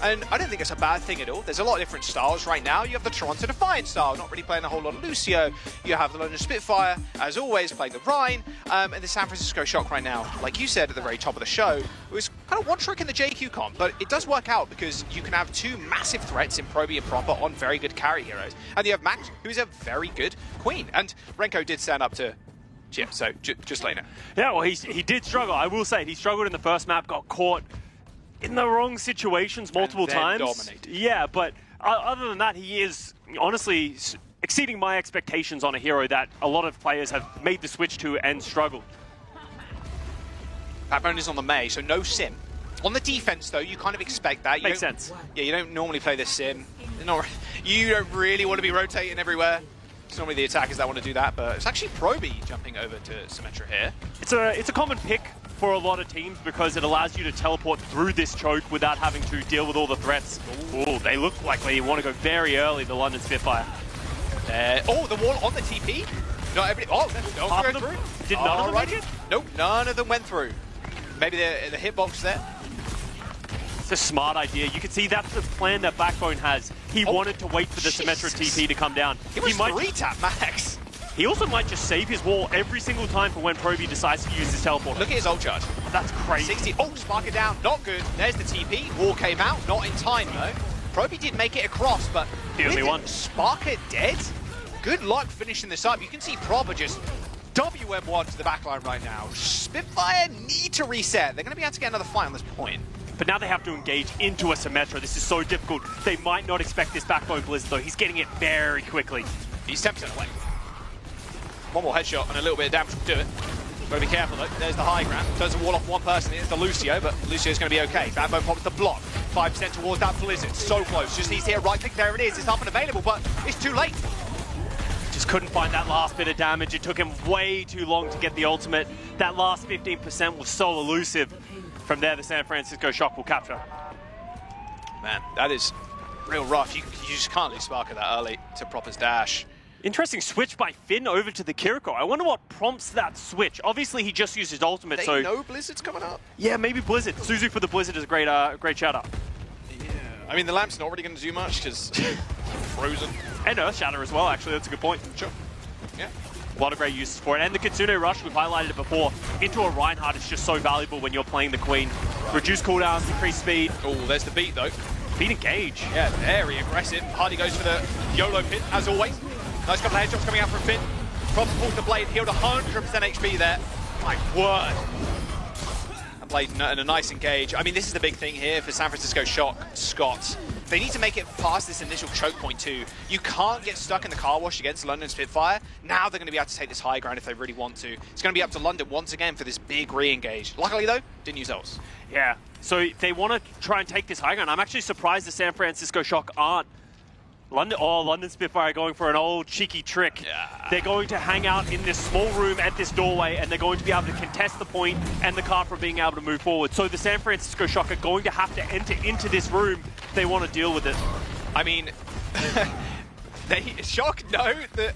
And I don't think it's a bad thing at all. There's a lot of different styles right now. You have the Toronto Defiant style, not really playing a whole lot of Lucio. You have the London Spitfire, as always, playing the Rhine. And the San Francisco Shock right now, like you said at the very top of the show, it was kind of one trick in the JQ comp, but it does work out because you can have two massive threats in Proby and Proper on very good carry heroes. And you have Max, who's a very good Queen. And Renko did stand up to Chip, so just later. Yeah, well, he did struggle. I will say, he struggled in the first map, got caught in the wrong situations multiple times. Dominated. Yeah, but other than that, he is honestly exceeding my expectations on a hero that a lot of players have made the switch to and struggled. Backbone is on the Mei, so no sim. On the defense, though, you kind of expect that. Makes sense. Yeah, you don't normally play this sim. You don't really want to be rotating everywhere. It's normally the attackers that want to do that, but it's actually Proby jumping over to Symmetra here. It's a common pick for a lot of teams because it allows you to teleport through this choke without having to deal with all the threats. Ooh, they look like they want to go very early, the London Spitfire. Oh, the wall on the TP? Not everybody. Oh, don't go through. Did none of them make it? Nope, none of them went through. Maybe the hitbox there. It's a smart idea. You can see that's the plan that Backbone has. He wanted to wait for the Symmetra TP to come down. He might 3-tap Max. He also might just save his wall every single time for when Proby decides to use his teleport. Look at his ult charge. That's crazy. 60. Oh, spark it down. Not good. There's the TP. Wall came out. Not in time, though. Proby did make it across, but the only one. SparkR dead. Good luck finishing this up. You can see Proper just WM1 to the backline right now. Spitfire need to reset. They're going to be able to get another fight on this point. But now they have to engage into a Symmetra. This is so difficult. They might not expect this Backbone Blizzard, though. He's getting it very quickly. He's 10% away. One more headshot and a little bit of damage will do it. Gotta be careful though. There's the high ground. Turns the wall off one person. It's the Lucio, but Lucio's going to be okay. Backbone pops the block. 5% towards that Blizzard. So close. Just needs to hit right click. There it is. It's up and available, but it's too late. Just couldn't find that last bit of damage. It took him way too long to get the ultimate. That last 15% was so elusive. From there, the San Francisco Shock will capture. Man, that is real rough. You just can't lose SparkR that early to Proper's dash. Interesting switch by Finn over to the Kiriko. I wonder what prompts that switch. Obviously, he just used his ultimate, so... They know Blizzard's coming up? Yeah, maybe Blizzard. Suzu for the Blizzard is a great shout-out. Yeah. I mean, the lamp's not really going to do much, because frozen. And Earth Shatter as well, actually. That's a good point. Sure. Yeah. A lot of great uses for it. And the Kitsune Rush, we've highlighted it before, into a Reinhardt is just so valuable when you're playing the Queen. Reduce cooldowns, increase speed. Oh, there's the beat, though. Beat engage. Yeah, very aggressive. Hadi goes for the YOLO pin, as always. Nice couple of headshots coming out from Finn. Props pulls the blade, healed 100% HP there. My word. And Blade in a nice engage. I mean, this is the big thing here for San Francisco Shock, Scott. They need to make it past this initial choke point too. You can't get stuck in the car wash against London Spitfire. Now they're going to be able to take this high ground if they really want to. It's going to be up to London once again for this big re-engage. Luckily though, didn't use else. Yeah, so they want to try and take this high ground. I'm actually surprised the San Francisco Shock aren't. London Spitfire going for an old cheeky trick. Yeah. They're going to hang out in this small room at this doorway and they're going to be able to contest the point and the car from being able to move forward. So the San Francisco Shock are going to have to enter into this room if they want to deal with it. I mean, Shock know that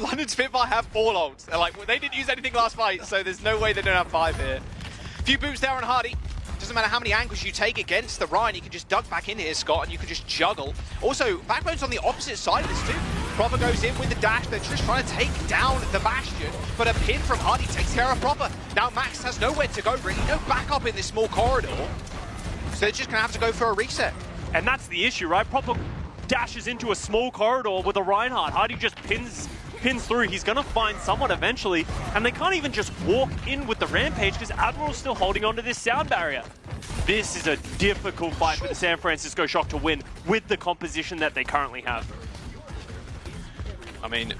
London Spitfire have all ults. They're like, well, they didn't use anything last fight, so there's no way they don't have 5 here. A few boots there on Hadi. Doesn't matter how many angles you take against the Rhine, you can just duck back in here, Scott, and you can just juggle. Also, Backbone's on the opposite side of this too. Proper goes in with the dash. They're just trying to take down the Bastion, but a pin from Hadi takes care of Proper. Now Max has nowhere to go, really. No backup in this small corridor. So they're just going to have to go for a reset. And that's the issue, right? Proper dashes into a small corridor with a Reinhardt. Hadi just pins through. He's going to find someone eventually, and they can't even just walk in with the Rampage because Admiral's still holding onto this sound barrier. This is a difficult fight for the San Francisco Shock to win with the composition that they currently have. I mean,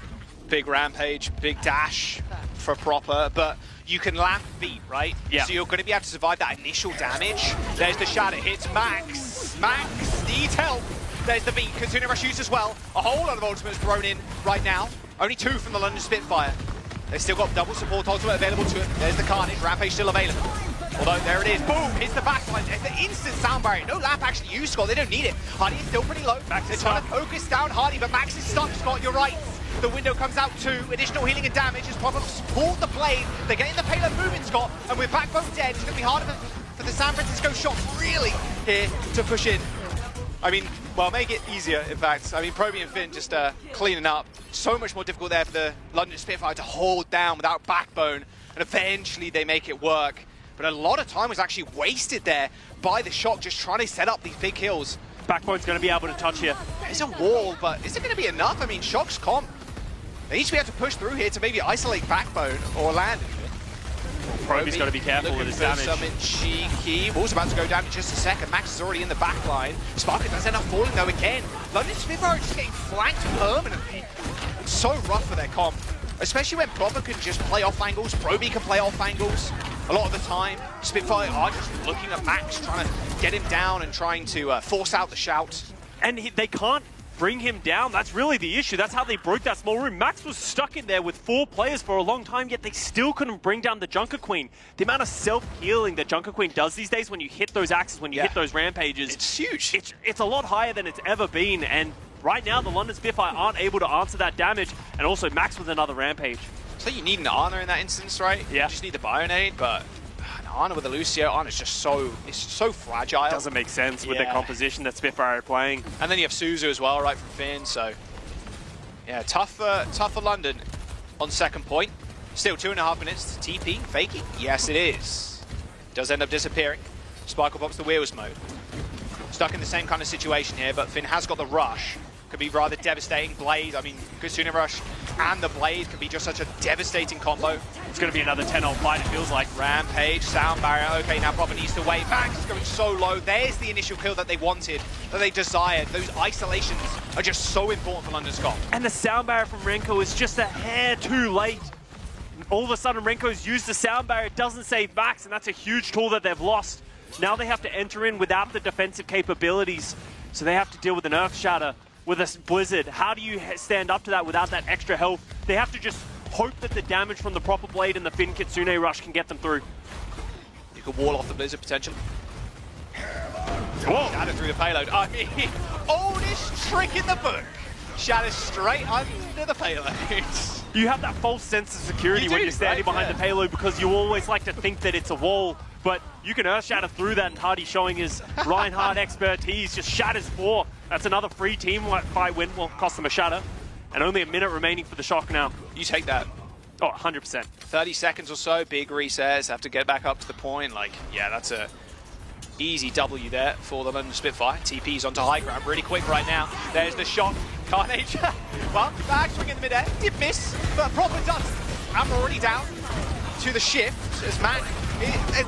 big Rampage, big dash for Proper, but you can lamp beat, right? Yeah. So you're going to be able to survive that initial damage. There's the shatter, hits Max. Max needs help. There's the beat, Kitsune Rush used as well. A whole lot of ultimates thrown in right now. Only 2 from the London Spitfire. They've still got double support ultimate available to it. There's the Carnage, Rampage still available. Although, there it is, boom, hits the backline. There's the instant sound barrier. No lamp actually used, Scott, they don't need it. Hadi is still pretty low. Max They're is trying stuck. to focus down Hadi, but Max is stuck, Scott, you're right. The window comes out too. Additional healing and damage as Proper support the blade. They're getting the payload moving, Scott, and with Backbone dead, it's going to be harder for the San Francisco Shock really here to push in. I mean, well, make it easier, in fact. I mean, Proby and Finn just cleaning up. So much more difficult there for the London Spitfire to hold down without backbone, and eventually they make it work. But a lot of time was actually wasted there by the Shock, just trying to set up these big kills. Backbone's going to be able to touch here. There's a wall, but is it going to be enough? I mean, Shock's comp. They need to be able to push through here to maybe isolate Backbone or Landon. Proby's got to be careful with his damage. Something cheeky. Wall's about to go down in just a second. Max is already in the back line. SparkR does end up falling though again. London Spitfire are just getting flanked permanently. It's so rough for their comp, especially when Proper can just play off angles. Proby can play off angles. A lot of the time, Spitfire are just looking at Max, trying to get him down and trying to force out the shout. And they can't bring him down. That's really the issue. That's how they broke that small room. Max was stuck in there with 4 players for a long time, yet they still couldn't bring down the Junker Queen. The amount of self-healing that Junker Queen does these days when you hit those axes, when you hit those rampages, it's huge. It's a lot higher than it's ever been, and right now the London Spitfire aren't able to answer that damage, and also Max with another rampage. So you need an Ana in that instance, right? Yeah. You just need the Bionade, but an Ana with a Lucio, Ana's just so fragile. Doesn't make sense with the composition that Spitfire are playing. And then you have Suzu as well, right, from Finn, so yeah, tough for London on second point. Still 2.5 minutes. TP, faking? Yes, it is. Does end up disappearing. Sparkle pops the wheels mode. Stuck in the same kind of situation here, but Finn has got the rush. Could be rather devastating. Blade, I mean, Kitsune Rush and the Blade could be just such a devastating combo. It's going to be another 10-0 fight, it feels like. Rampage, Sound Barrier. Okay, now Proper needs to wait. Max is going so low. There's the initial kill that they wanted, that they desired. Those isolations are just so important for London Scott. And the Sound Barrier from Renko is just a hair too late. All of a sudden, Renko's used the Sound Barrier. It doesn't save Max, and that's a huge tool that they've lost. Now they have to enter in without the defensive capabilities, so they have to deal with an Earth Shatter, with a Blizzard. How do you stand up to that without that extra health? They have to just hope that the damage from the Proper Blade and the Finn Kitsune Rush can get them through. You could wall off the Blizzard potentially. Whoa! Shatter through the payload. I mean, oldest trick in the book. Shatter straight under the payload. You have that false sense of security when you're standing behind the payload, because you always like to think that it's a wall, but you can Earth Shatter through that, and Hadi showing his Reinhardt expertise, just shatters 4. That's another free team fight win, will cost them a shatter. And only a minute remaining for the Shock now. You take that. Oh, 100%. 30 seconds or so, big resets, have to get back up to the point. Like, yeah, that's a easy W there for the London Spitfire. TP's onto high ground really quick right now. There's the Shock. Carnage. Well, back swing in the midair. Did miss, but Proper does. Admiral already down to the shift as Mac,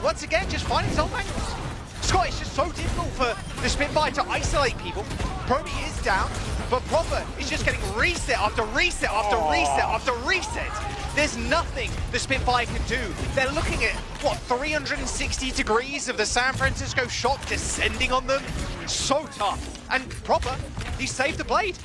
once again, just finding his own angles. Scott, it's just so difficult for the Spitfire to isolate people. Proby is down, but Proper is just getting reset after reset after reset after reset. There's nothing the Spitfire can do. They're looking at, what, 360 degrees of the San Francisco Shock descending on them? So tough. And Proper, he saved the Blade.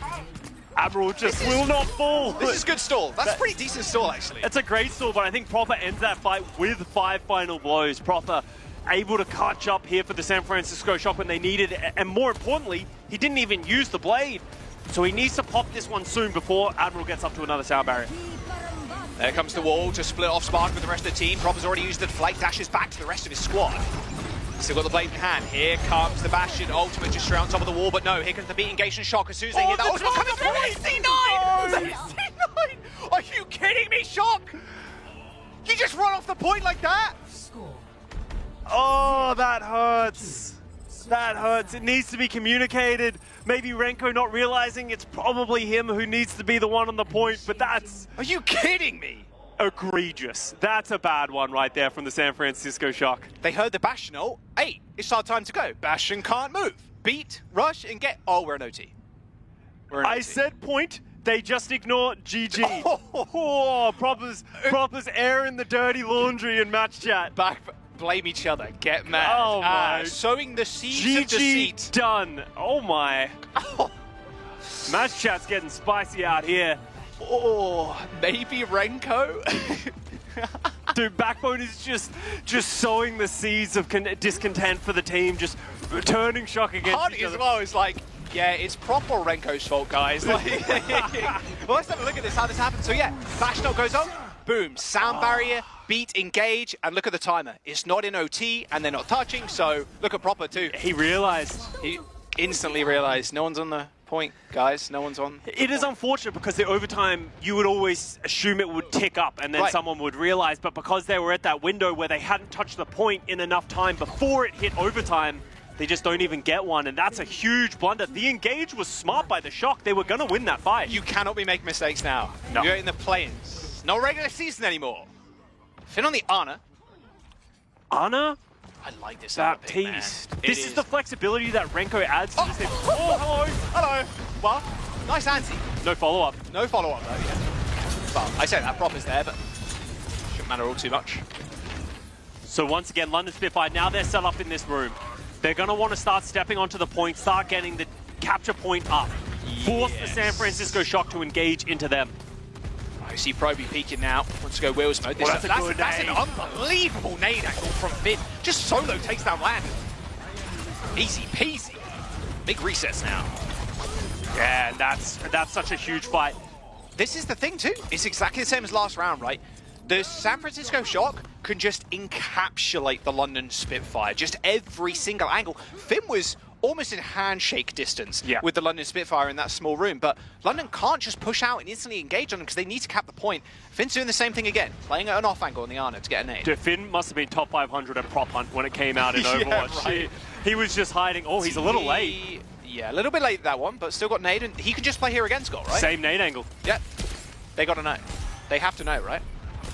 Admiral just will not fall. This is good stall. That's a pretty decent stall, actually. It's a great stall, but I think Proper ends that fight with 5 final blows. Proper able to catch up here for the San Francisco Shock when they needed it. And more importantly, he didn't even use the Blade. So he needs to pop this one soon before Admiral gets up to another Sound Barrier. There comes the wall, just split off SparkR with the rest of the team. Proper's already used the deflect, dashes back to the rest of his squad. Still got the Blade in hand. Here comes the Bastion ultimate just straight on top of the wall, but no, here comes the beat engagement Shock as soon as they hit that ultimate coming through. AC9! AC9! Are you kidding me, Shock? You just run off the point like that? Oh, that hurts. That hurts. It needs to be communicated. Maybe Renko not realizing it's probably him who needs to be the one on the point, but that's... Are you kidding me? Egregious. That's a bad one right there from the San Francisco Shock. They heard the Bastion ult. Hey, it's our time to go. Bastion can't move. Beat, rush, and get... Oh, we're an OT. We're an OT. I said point. They just ignore GG. Oh, Proper's airing the dirty laundry in match chat. Back... Blame each other. Get mad. Oh my. Sowing the seeds of deceit. GG done. Oh my. Match chat's getting spicy out here. Oh, maybe Renko? Dude, Backbone is just sowing the seeds of discontent for the team, just turning Shock against Hadi each other. as well is like, yeah, it's proper Renko's fault, guys. Like, well, let's have a look at this, how this happened. So yeah, Bastion goes on. Boom, Sound Barrier, beat, engage, and look at the timer. It's not in OT, and they're not touching, so look at Proper too. He realized. instantly realized no one's on the point, guys. No one's on. It is unfortunate because the overtime, you would always assume it would tick up and then someone would realize, but because they were at that window where they hadn't touched the point in enough time before it hit overtime, they just don't even get one, and that's a huge blunder. The engage was smart by the Shock. They were going to win that fight. You cannot be making mistakes now. No. You're in the play-ins. No regular season anymore. Finn on the Ana. Ana? I like this Baptiste. This is the flexibility that Renko adds to this thing. Oh, hello. Hello. Well, nice anti. No follow-up. No follow-up, though, yeah. Well, I say that prop is there, but shouldn't matter all too much. So once again, London Spitfire, now they're set up in this room. They're going to want to start stepping onto the point, start getting the capture point up. Force the San Francisco Shock to engage into them. I see Proby peeking now. Wants to go Wheels mode. That's an unbelievable nade angle from Finn. Just solo takes down Landon. Easy peasy. Big resets now. Yeah, and that's such a huge fight. This is the thing too. It's exactly the same as last round, right? The San Francisco Shock can just encapsulate the London Spitfire. Just every single angle. Finn was almost in handshake distance with the London Spitfire in that small room, but London can't just push out and instantly engage on them because they need to cap the point. Finn's doing the same thing again, playing at an off angle on the Ana to get a nade. Dude, Finn must have been top 500 at prop hunt when it came out in Overwatch. Right. He was just hiding. Oh, he's a little late. Yeah, a little bit late that one, but still got nade, and he can just play here again, Scott, right? Same nade angle. Yeah, they got to know. They have to know, right?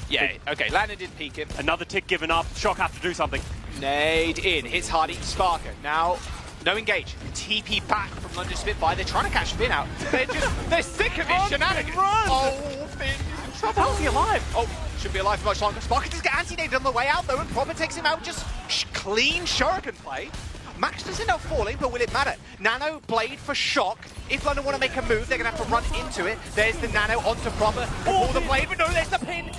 Yeah, okay, Landon did peek him. Another tick given up. Shock have to do something. Nade in, hits Hadi, SparkR. Now, no engage. TP back from London Spitfire. They're trying to catch Finn out. They're sick of his shenanigans. Run. Oh, Finn is in trouble. How's he alive? Oh, should be alive for much longer. SparkR just get anti-naded on the way out though, and Proper takes him out. Just clean Shuriken play. Max does end up falling, but will it matter? Nano Blade for Shock. If London want to make a move, they're going to have to run into it. There's the Nano onto Proper. Pull the blade, but no, there's the pin.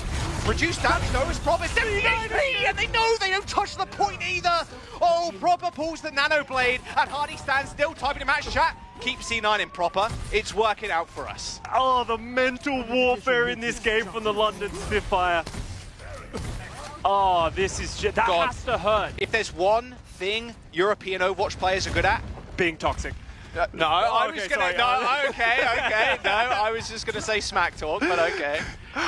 Reduced damage, though, is Proper 70 HP, and they know they don't touch the point either. Oh, Proper pulls the Nano Blade, and Hadi stands still, typing in match chat. Keep C9 in Proper. It's working out for us. Oh, the mental warfare in this game from the London Spitfire. Oh, this is just, that has to hurt. If there's one thing European Overwatch players are good at, being toxic. No, I was gonna. Sorry. No, okay. No, I was just gonna say smack talk, but okay.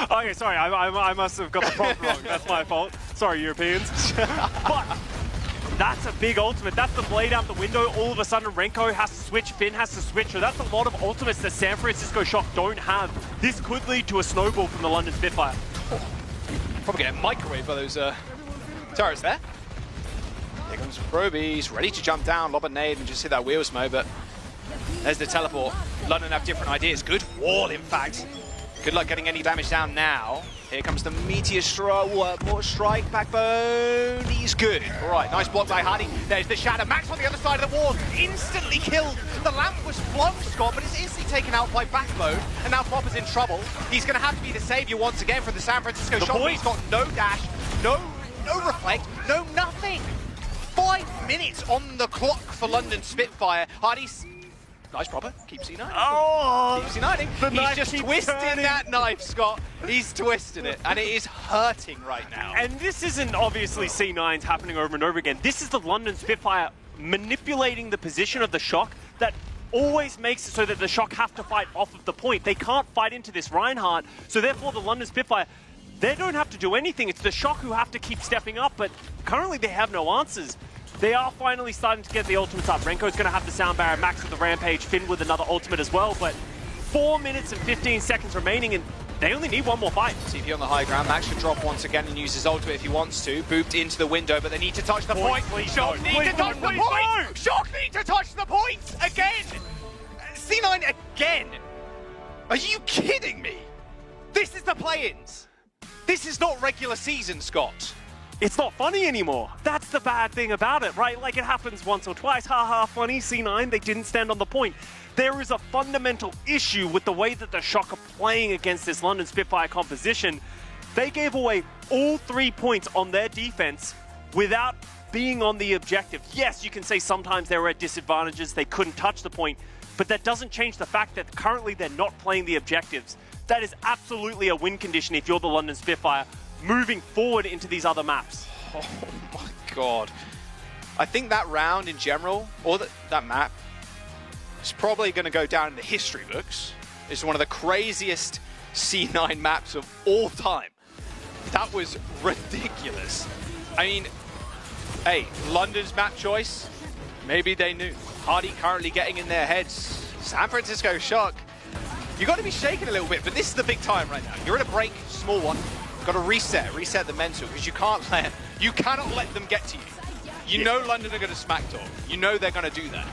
Okay, sorry. I must have got the prompt wrong. That's my fault. Sorry, Europeans. But that's a big ultimate. That's the blade out the window. All of a sudden, Renko has to switch. Finn has to switch. So that's a lot of ultimates that San Francisco Shock don't have. This could lead to a snowball from the London Spitfire. Probably get a microwave by those turrets there. Here comes Proby. He's ready to jump down, lob a nade, and just hit that Wheels mode, but there's the teleport. London have different ideas. Good wall, in fact. Good luck getting any damage down now. Here comes the Meteor Strike, Backbone. He's good. All right, nice block by Hadi. There's the Shadow. Max on the other side of the wall. Instantly killed. The lamp was flung, Scott, but it's instantly taken out by Backbone. And now Popper's in trouble. He's going to have to be the savior once again for the San Francisco Shock. He's got no dash, no reflect, no nothing. 5 minutes on the clock for London Spitfire. Hadi's nice Proper. Keep C9. Oh! Keep C9ing. He's just twisting that knife, Scott. He's twisting it, and it is hurting right now. And this isn't obviously C9s happening over and over again. This is the London Spitfire manipulating the position of the Shock that always makes it so that the Shock have to fight off of the point. They can't fight into this Reinhardt, so therefore the London Spitfire, they don't have to do anything. It's the Shock who have to keep stepping up, but currently they have no answers. They are finally starting to get the ultimates up. Renko's going to have the Sound Barrier, Max with the Rampage, Finn with another ultimate as well, but 4 minutes and 15 seconds remaining, and they only need one more fight. TP on the high ground. Max should drop once again and use his ultimate if he wants to. Booped into the window, but they need to touch the point. Shock need to touch the point! Shock need to touch the point! Again! C9 again! Are you kidding me? This is the play-ins. This is not regular season, Scott. It's not funny anymore. That's the bad thing about it, right? Like, it happens once or twice. Ha funny, C9, they didn't stand on the point. There is a fundamental issue with the way that the Shock are playing against this London Spitfire composition. They gave away all 3 points on their defense without being on the objective. Yes, you can say sometimes they were at disadvantages, they couldn't touch the point, but that doesn't change the fact that currently they're not playing the objectives. That is absolutely a win condition if you're the London Spitfire moving forward into these other maps. Oh my god. I think that round in general, or that map, It's probably going to go down in the history books. It's one of the craziest C9 maps of all time. That was ridiculous. I mean, hey, London's map choice, maybe they knew. Hadi currently getting in their heads. San Francisco Shock. You got to be shaking a little bit, but this is the big time right now. You're in a break, small one. Got to reset the mental, because you cannot let them get to you. You know London are going to smack talk. You know they're going to do that.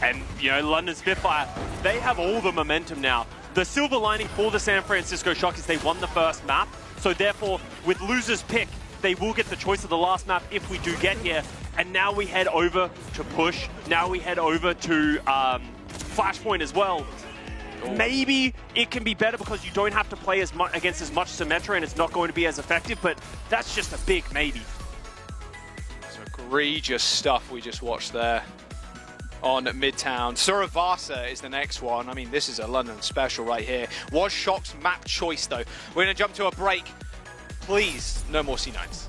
And, you know, London Spitfire, they have all the momentum now. The silver lining for the San Francisco Shock is they won the first map. So therefore, with loser's pick, they will get the choice of the last map if we do get here. And now we head over to Push. Now we head over to Flashpoint as well. Ooh. Maybe it can be better because you don't have to play as much against as much Symmetra and it's not going to be as effective, but that's just a big maybe. Some egregious stuff we just watched there on Midtown. Suravasa is the next one. I mean, this is a London special right here. Was Shock's map choice, though. We're going to jump to a break. Please, no more C9s.